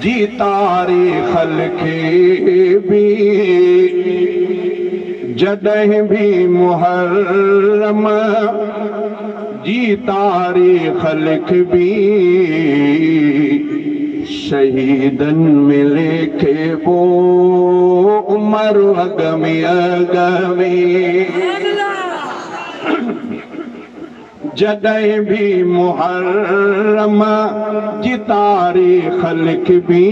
जी तारीख़ लिखे भी जॾहिं भी मुहर्रम जी तारीख़ लिखबी शहीदन में लिखे वो उमर अगमे अगमे जॾहिं भी मुहर्रम जी तारीख़ लिखबी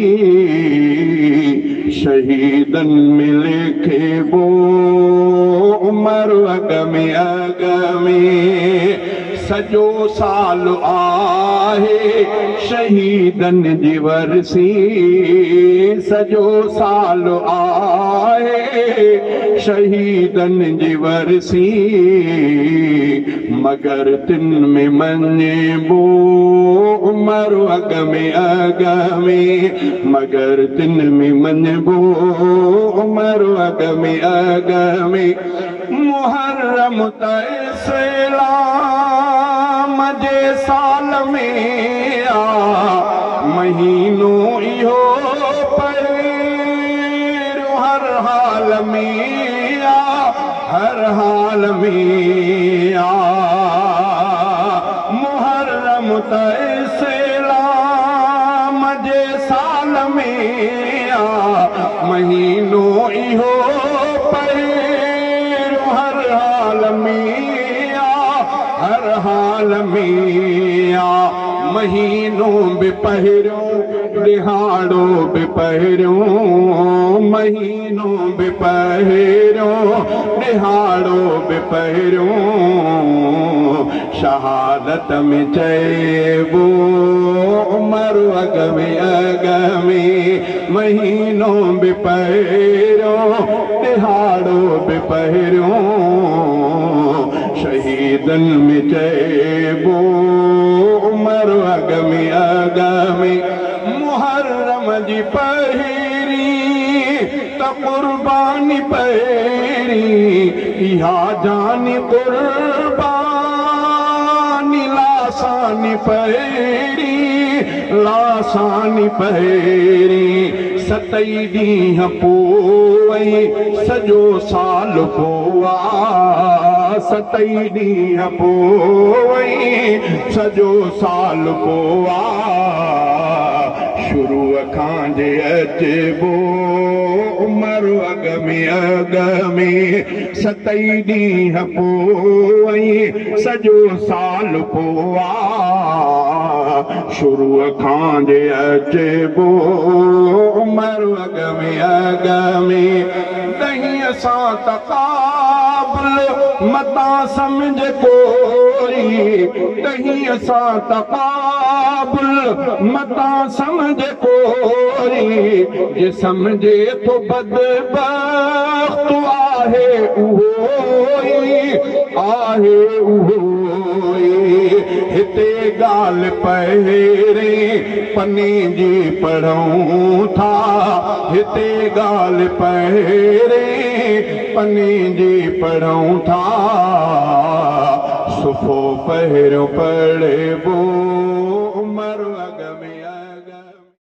शहीदन में लिखे वो उमर अगमे अगमे सजो साल आहे शहीदन जी वरसी सजो साल आहे शहीदन जी वरसी मगर तिन में मञिबो उमर अगमे अगमे मगर तिन में मञिबो उमर अगमे अगमे मुहर्रम त इस्लाम जे साल में आ महीनो इहो पहिरियों हर हाल में आ हर हाल में आ मुहर्रम त इस्लाम जे साल में आ महीनो इहो पहिरियों हर हाल में हर हाल में आ महीनो भी पहिरियों दिहाड़ो भी पहिरियों महीनो भी पहिरियों दिहाड़ो भी पहिरियों शहादत में चइबो उमर अगमे अगमे महीनो भी पहिरियों दिहाड़ो भी पहिरियों शहीदन में चइबो उमर अगमे अगमे मुहर्रम जी पहिरी त कुर्बानी पहिरी इहा जानी कुर्बानी लासानी पहिरी लासानी पहिरी सतई ॾींहं पोइ सॼो साल पोआ सतई ॾींहं पोइ सॼो साल पोआ शुरूअ खां जे अचबो उमर अगमे अगमे सतई ॾींहं पोइ सॼो साल पोआ शुरूअ खां जे अचबो उमर अगमे अगमे दहीअ सां तक़ाबुल मता समझ कोई दहीअ सां तक़ाबुल मता समझ कोई जे समझे तो बदबख्त आहे उहोई आहे उहोई हिते ॻाल्हि पहिरें पने जी पढ़ूं था हिते ॻाल्हि पहिरें पने जी पढ़ूं था, सुफ़ो पहिरियों पढ़िबो।